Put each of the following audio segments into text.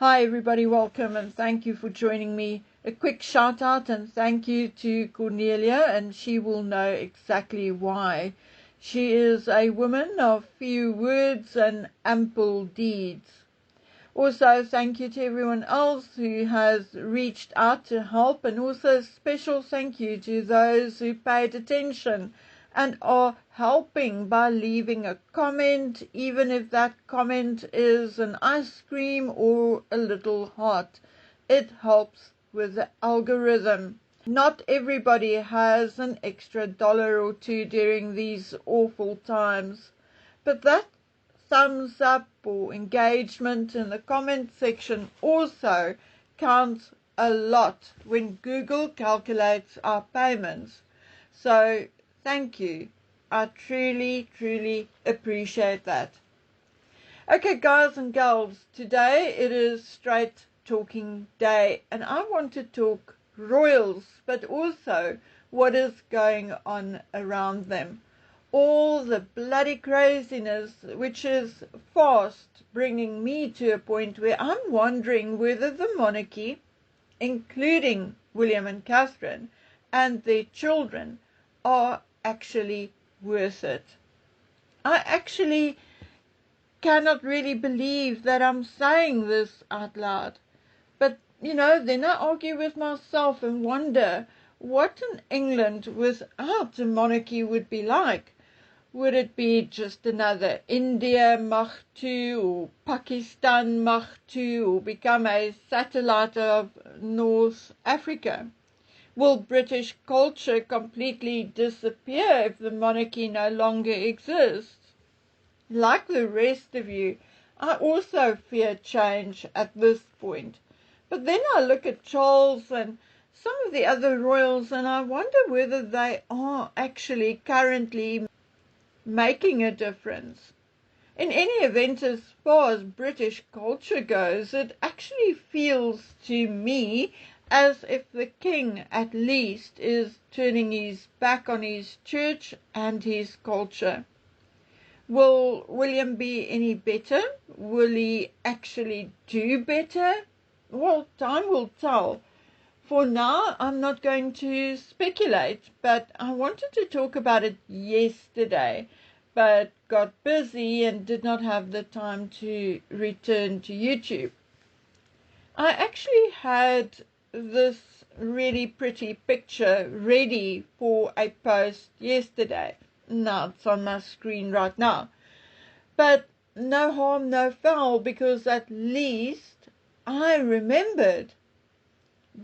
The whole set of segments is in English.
Hi everybody, welcome and thank you for joining me. A quick shout out and thank you to Cornelia, and she will know exactly why. She is a woman of few words and ample deeds. Also, thank you to everyone else who has reached out to help, and also a special thank you to those who paid attention and are helping by leaving a comment, even if that comment is an ice cream or a little heart. It helps with the algorithm. Not everybody has an extra dollar or two during these awful times, but that thumbs up or engagement in the comment section also counts a lot when Google calculates our payments. So thank you. I truly appreciate that. Okay, guys and girls, today it is straight talking day, and I want to talk royals, but also what is going on around them. All the bloody craziness, which is fast bringing me to a point where I'm wondering whether the monarchy, including William and Catherine and their children, are actually worth it. I actually cannot really believe that I'm saying this out loud. But, then I argue with myself and wonder what an England without a monarchy would be like. Would it be just another India Mach 2 or Pakistan Mach 2 or become a satellite of North Africa? Will British culture completely disappear if the monarchy no longer exists? Like the rest of you, I also fear change at this point. But then I look at Charles and some of the other royals and I wonder whether they are actually currently making a difference. In any event, as far as British culture goes, it actually feels to me as if the king at least is turning his back on his church and his culture. Will William be any better? Will he actually do better? Well, time will tell. For now, I'm not going to speculate, but I wanted to talk about it yesterday, but got busy and did not have the time to return to YouTube. I actually had this really pretty picture ready for a post yesterday. Now it's on my screen right now. But no harm, no foul, because at least I remembered.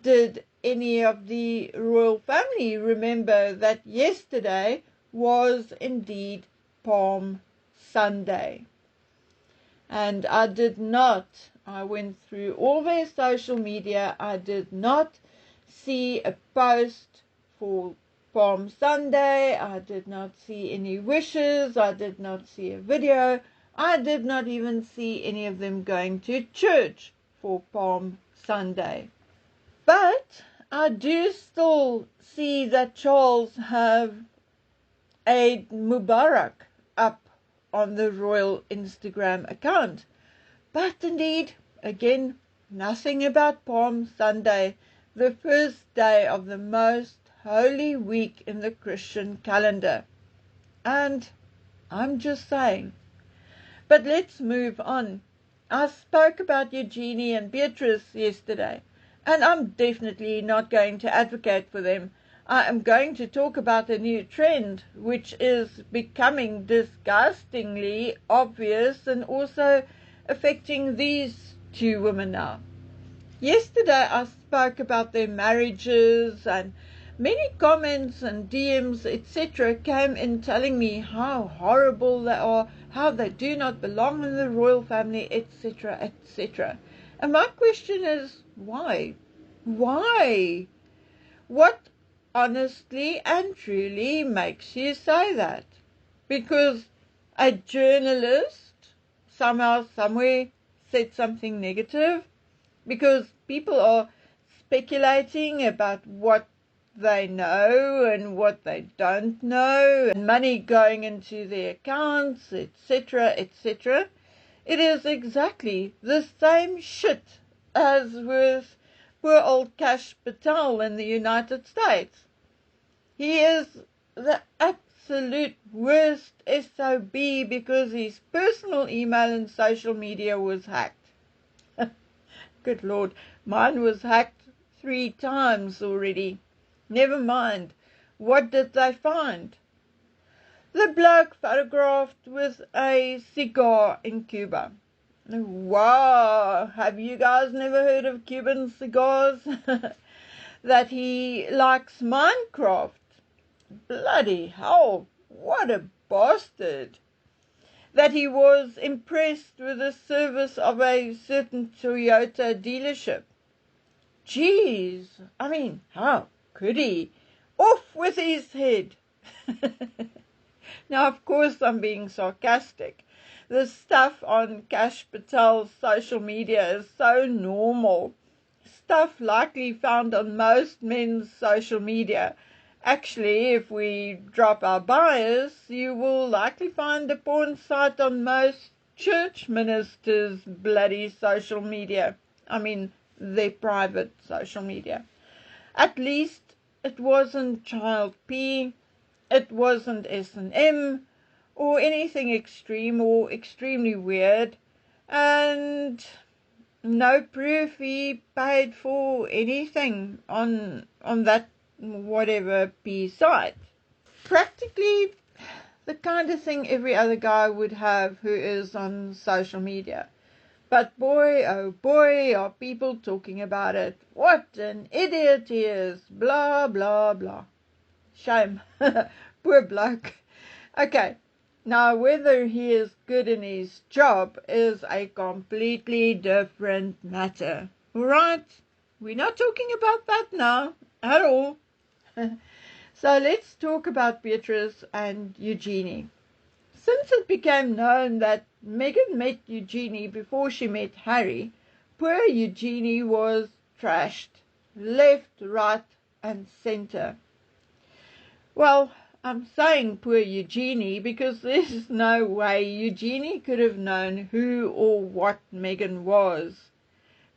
Did any of the royal family remember that yesterday was indeed Palm Sunday? And I did not. I went through all their social media. I did not see a post for Palm Sunday. I did not see any wishes. I did not see a video. I did not even see any of them going to church for Palm Sunday. But I do still see that Charles have a Mubarak up on the royal Instagram account. But indeed, again, nothing about Palm Sunday, the first day of the most holy week in the Christian calendar. And I'm just saying. But let's move on. I spoke about Eugenie and Beatrice yesterday, and I'm definitely not going to advocate for them. I am going to talk about a new trend which is becoming disgustingly obvious and also affecting these two women now. Yesterday I spoke about their marriages, and many comments and DMs, etc., came in telling me how horrible they are, how they do not belong in the royal family, etc., etc. And my question is, why? Why? What honestly and truly makes you say that? Because a journalist somehow, somewhere said something negative? Because people are speculating about what they know and what they don't know, and money going into their accounts, etc., etc. It is exactly the same shit as with poor old Kash Patel in the United States. He is the absolute worst SOB because his personal email and social media was hacked. Good Lord, mine was hacked 3 times already. Never mind. What did they find? The bloke photographed with a cigar in Cuba. Wow, have you guys never heard of Cuban cigars? That he likes Minecraft. Bloody hell, what a bastard. That he was impressed with the service of a certain Toyota dealership. Jeez, I mean, how could he? Off with his head. Now, of course, I'm being sarcastic. The stuff on Kash Patel's social media is so normal. Stuff likely found on most men's social media. Actually, if we drop our bias, you will likely find a porn site on most church ministers' bloody social media. I mean, their private social media. At least it wasn't child P, it wasn't S&M, or anything extreme or extremely weird, and no proof he paid for anything on that whatever P site. Practically the kind of thing every other guy would have who is on social media. But boy, oh boy, are people talking about it. What an idiot he is. Blah, blah, blah. Shame. Poor bloke. Okay. Now, whether he is good in his job is a completely different matter. All right? We're not talking about that now at all. So let's talk about Beatrice and Eugenie. Since it became known that Meghan met Eugenie before she met Harry, poor Eugenie was trashed, left, right, and centre. Well, I'm saying poor Eugenie because there's no way Eugenie could have known who or what Meghan was.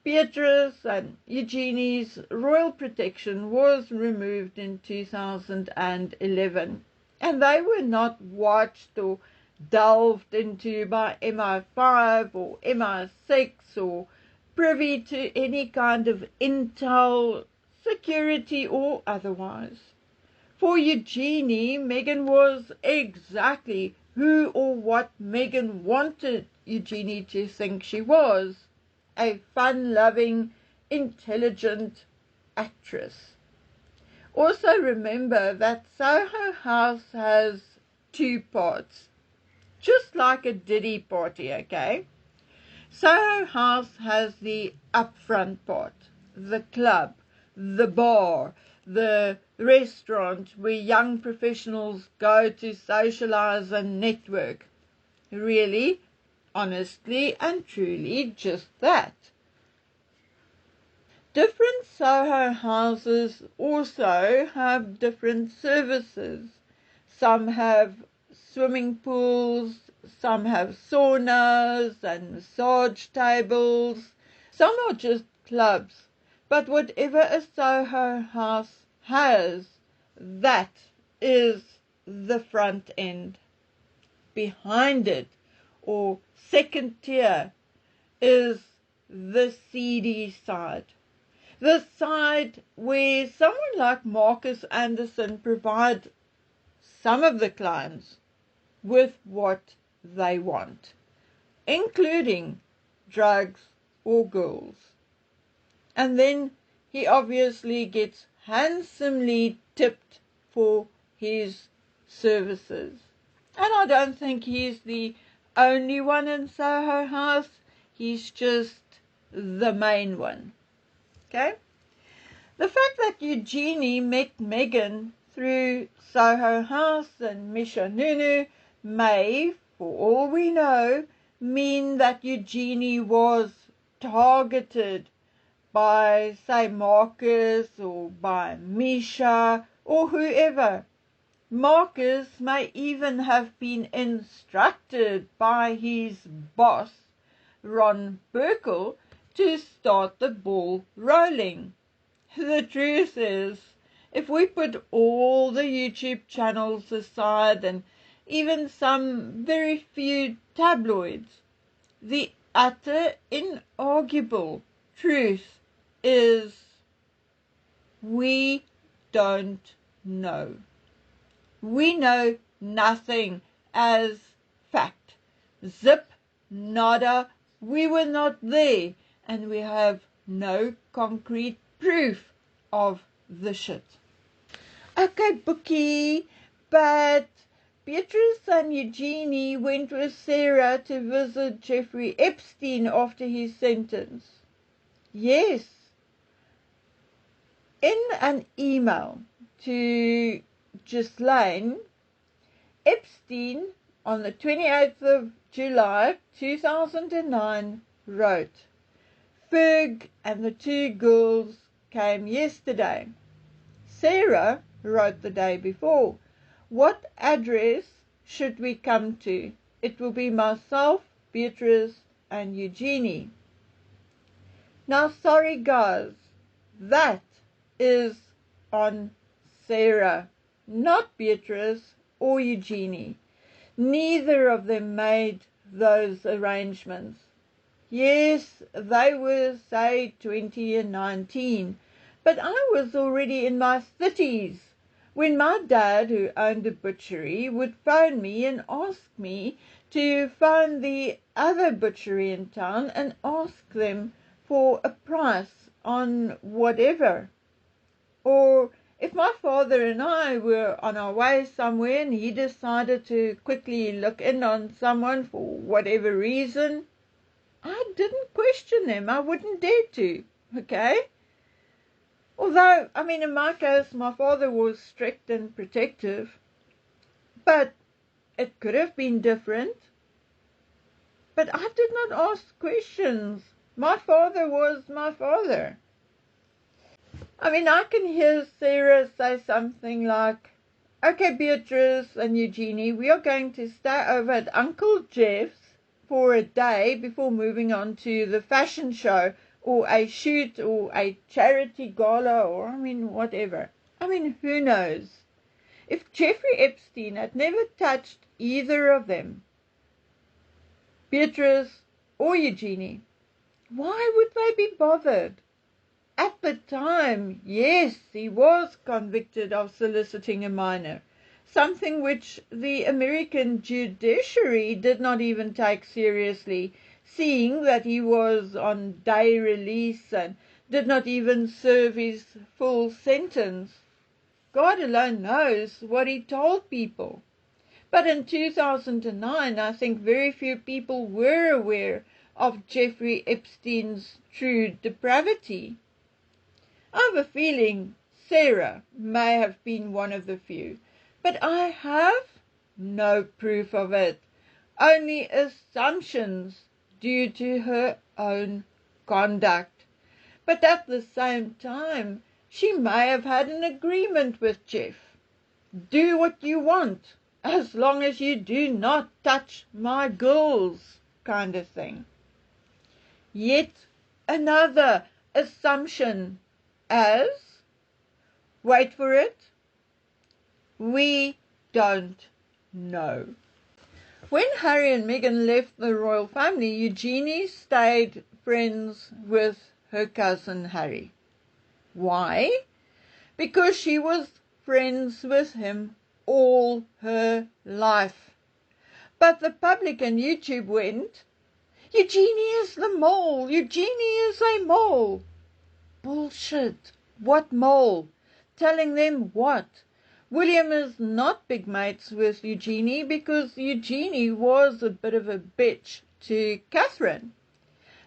Beatrice and Eugenie's royal protection was removed in 2011, and they were not watched or delved into by MI5 or MI6 or privy to any kind of intel, security or otherwise. For Eugenie, Meghan was exactly who or what Meghan wanted Eugenie to think she was. A fun-loving, intelligent actress. Also remember that Soho House has 2 parts, just like a Diddy party, okay? Soho House has the upfront part, the club, the bar, the restaurant where young professionals go to socialize and network. Really, honestly and truly just that. Different Soho houses also have different services. Some have swimming pools, some have saunas and massage tables. Some are just clubs. But whatever a Soho house has, that is the front end. Behind it, or second tier, is the seedy side. The side where someone like Marcus Anderson provides some of the clients with what they want, including drugs or girls. And then he obviously gets handsomely tipped for his services. And I don't think he's the only one in Soho House. He's just the main one. Okay? The fact that Eugenie met Meghan through Soho House and Misha Nunu may, for all we know, mean that Eugenie was targeted by, say, Marcus or by Misha or whoever. Marcus may even have been instructed by his boss, Ron Burkle, to start the ball rolling. The truth is, if we put all the YouTube channels aside and even some very few tabloids, the utter inarguable truth is we don't know. We know nothing as fact. Zip, nada, we were not there, and we have no concrete proof of the shit. Okay, Bookie, but Beatrice and Eugenie went with Sarah to visit Jeffrey Epstein after his sentence. Yes. In an email to Ghislaine, Epstein on the 28th of July 2009 wrote, Ferg and the two girls came yesterday. Sarah wrote the day before, what address should we come to? It will be myself, Beatrice and Eugenie. Now sorry guys, that is on Sarah, not Beatrice or Eugenie. Neither of them made those arrangements. Yes, they were, say, 20 and 19, but I was already in my 30s when my dad, who owned a butchery, would phone me and ask me to phone the other butchery in town and ask them for a price on whatever. Or if my father and I were on our way somewhere and he decided to quickly look in on someone for whatever reason, I didn't question them. I wouldn't dare to, okay? Although, in my case, my father was strict and protective, but it could have been different. But I did not ask questions. My father was my father. I can hear Sarah say something like, okay, Beatrice and Eugenie, we are going to stay over at Uncle Jeff's for a day before moving on to the fashion show or a shoot or a charity gala or, whatever. Who knows? If Jeffrey Epstein had never touched either of them, Beatrice or Eugenie, why would they be bothered? At the time, yes, he was convicted of soliciting a minor, something which the American judiciary did not even take seriously, seeing that he was on day release and did not even serve his full sentence. God alone knows what he told people. But in 2009, I think very few people were aware of Jeffrey Epstein's true depravity. I have a feeling Sarah may have been one of the few, but I have no proof of it, only assumptions due to her own conduct. But at the same time, she may have had an agreement with Jeff. Do what you want, as long as you do not touch my girls, kind of thing. Yet another assumption as, wait for it, we don't know. When Harry and Meghan left the royal family, Eugenie stayed friends with her cousin Harry. Why? Because she was friends with him all her life. But the public and YouTube went, Eugenie is the mole, Eugenie is a mole. Bullshit. What mole? Telling them what? William is not big mates with Eugenie because Eugenie was a bit of a bitch to Catherine.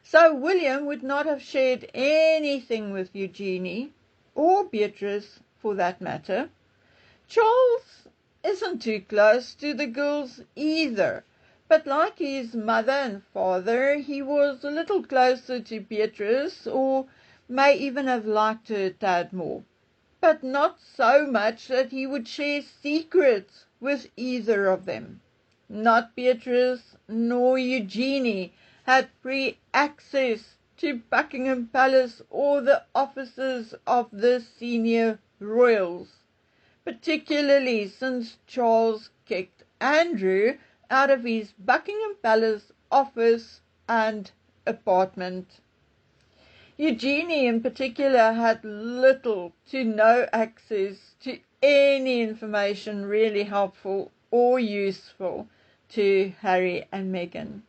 So William would not have shared anything with Eugenie, or Beatrice for that matter. Charles isn't too close to the girls either, but like his mother and father, he was a little closer to Beatrice, or may even have liked her a tad more, but not so much that he would share secrets with either of them. Not Beatrice nor Eugenie had free access to Buckingham Palace or the offices of the senior royals, particularly since Charles kicked Andrew out of his Buckingham Palace office and apartment. Eugenie in particular had little to no access to any information really helpful or useful to Harry and Meghan.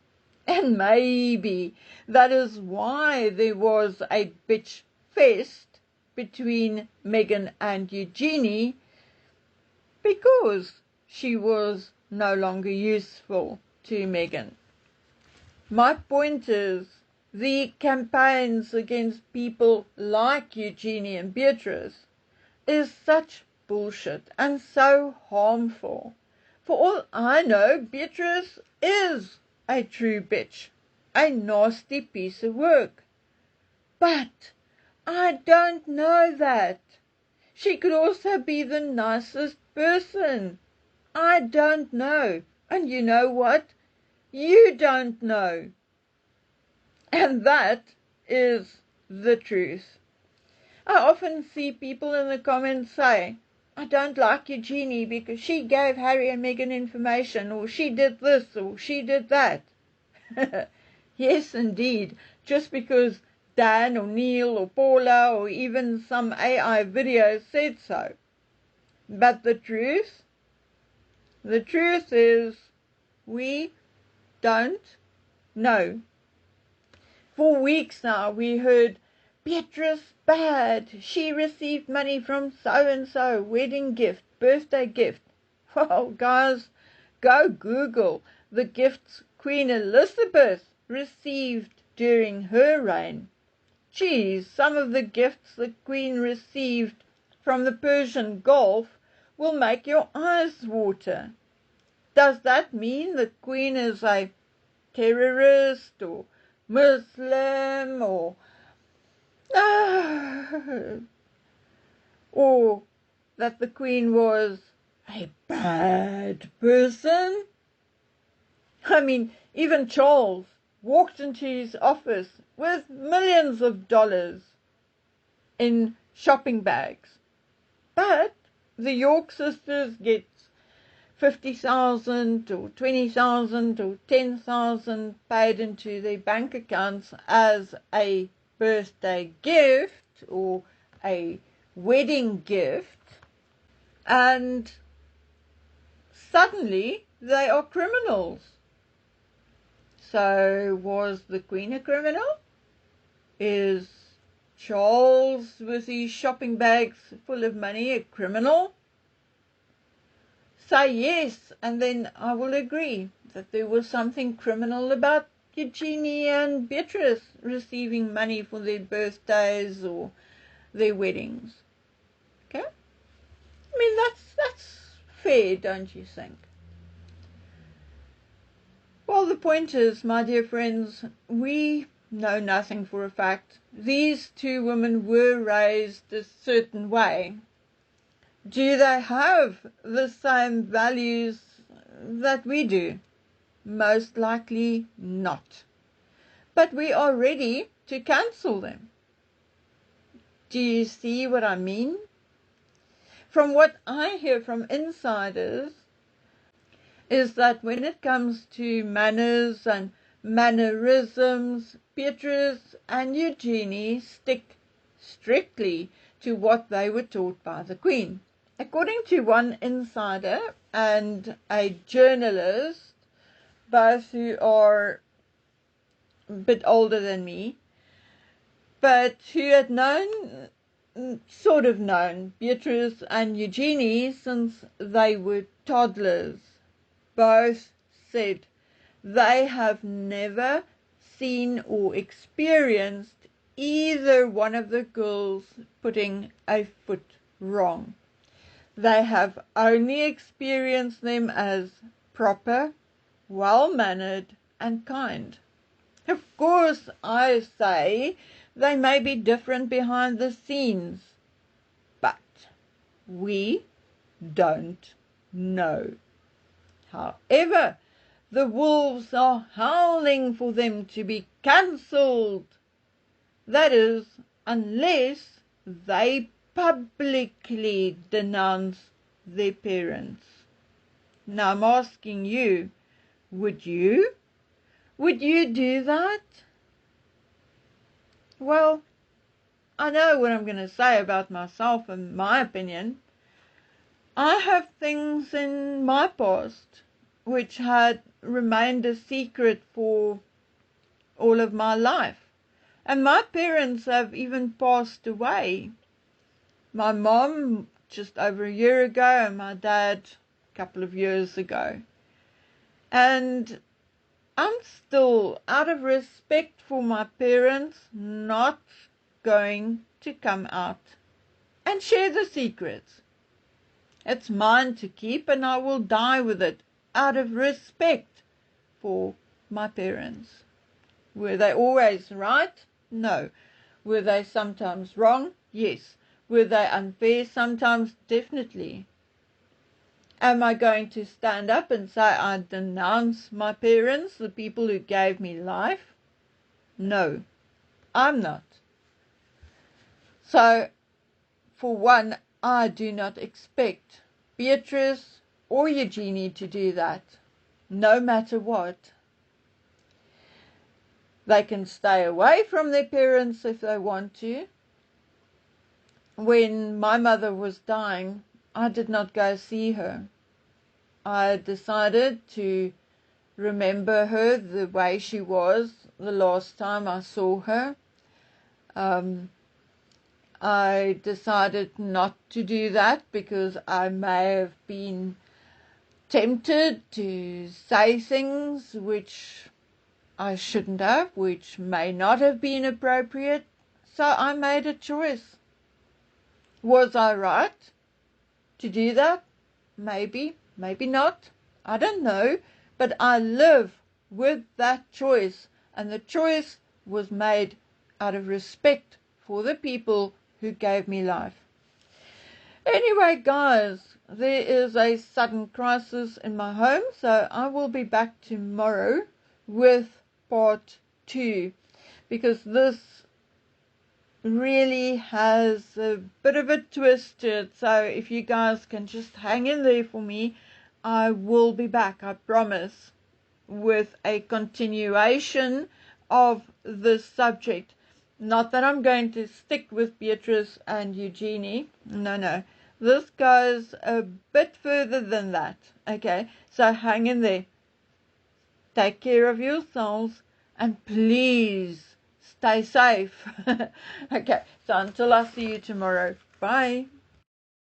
And maybe that is why there was a bitch fest between Meghan and Eugenie, because she was no longer useful to Meghan. My point is, the campaigns against people like Eugenie and Beatrice is such bullshit and so harmful. For all I know, Beatrice is a true bitch, a nasty piece of work. But I don't know that. She could also be the nicest person. I don't know. And you know what? You don't know. And that is the truth. I often see people in the comments say, I don't like Eugenie because she gave Harry and Meghan information, or she did this, or she did that. Yes, indeed. Just because Dan or Neil or Paula or even some AI video said so. But the truth is, we don't know. For weeks now we heard, Beatrice bad, she received money from so-and-so, wedding gift, birthday gift. Well, guys, go Google the gifts Queen Elizabeth received during her reign. Geez, some of the gifts the Queen received from the Persian Gulf will make your eyes water. Does that mean the Queen is a terrorist or Muslim or that the Queen was a bad person? I mean, even Charles walked into his office with millions of dollars in shopping bags. But the York sisters get 50,000 or 20,000 or 10,000 paid into their bank accounts as a birthday gift or a wedding gift, and suddenly they are criminals. So was the Queen a criminal? Is Charles with his shopping bags full of money a criminal? Say yes, and then I will agree that there was something criminal about Eugenie and Beatrice receiving money for their birthdays or their weddings. Okay? I mean, that's fair, don't you think? Well, the point is, my dear friends, we know nothing for a fact. These two women were raised a certain way. Do they have the same values that we do? Most likely not. But we are ready to cancel them. Do you see what I mean? From what I hear from insiders, is that when it comes to manners and mannerisms, Beatrice and Eugenie stick strictly to what they were taught by the Queen. According to one insider and a journalist, both who are a bit older than me, but who had sort of known Beatrice and Eugenie since they were toddlers, both said they have never seen or experienced either one of the girls putting a foot wrong. They have only experienced them as proper, well-mannered and kind. Of course, I say they may be different behind the scenes, but we don't know. However, the wolves are howling for them to be cancelled. That is, unless they publicly denounce their parents. Now I'm asking you, would you? Would you do that? Well, I know what I'm going to say about myself and my opinion. I have things in my past which had remained a secret for all of my life. And my parents have even passed away. My mom just over a year ago and my dad a couple of years ago. And I'm still, out of respect for my parents, not going to come out and share the secrets. It's mine to keep and I will die with it out of respect for my parents. Were they always right? No. Were they sometimes wrong? Yes. Were they unfair? Sometimes, definitely. Am I going to stand up and say I denounce my parents, the people who gave me life? No, I'm not. So, for one, I do not expect Beatrice or Eugenie to do that, no matter what. They can stay away from their parents if they want to. When my mother was dying, I did not go see her. I decided to remember her the way she was the last time I saw her. I decided not to do that because I may have been tempted to say things which I shouldn't have, which may not have been appropriate. So I made a choice. Was I right to do that? Maybe, maybe not. I don't know. But I live with that choice. And the choice was made out of respect for the people who gave me life. Anyway, guys, there is a sudden crisis in my home, so I will be back tomorrow with part 2, because this really has a bit of a twist to it. So if you guys can just hang in there for me, I will be back, I promise, with a continuation of this subject. Not that I'm going to stick with Beatrice and Eugenie. No. This goes a bit further than that. Okay, so hang in there. Take care of yourselves and please stay safe. Okay, so until I see you tomorrow. Bye.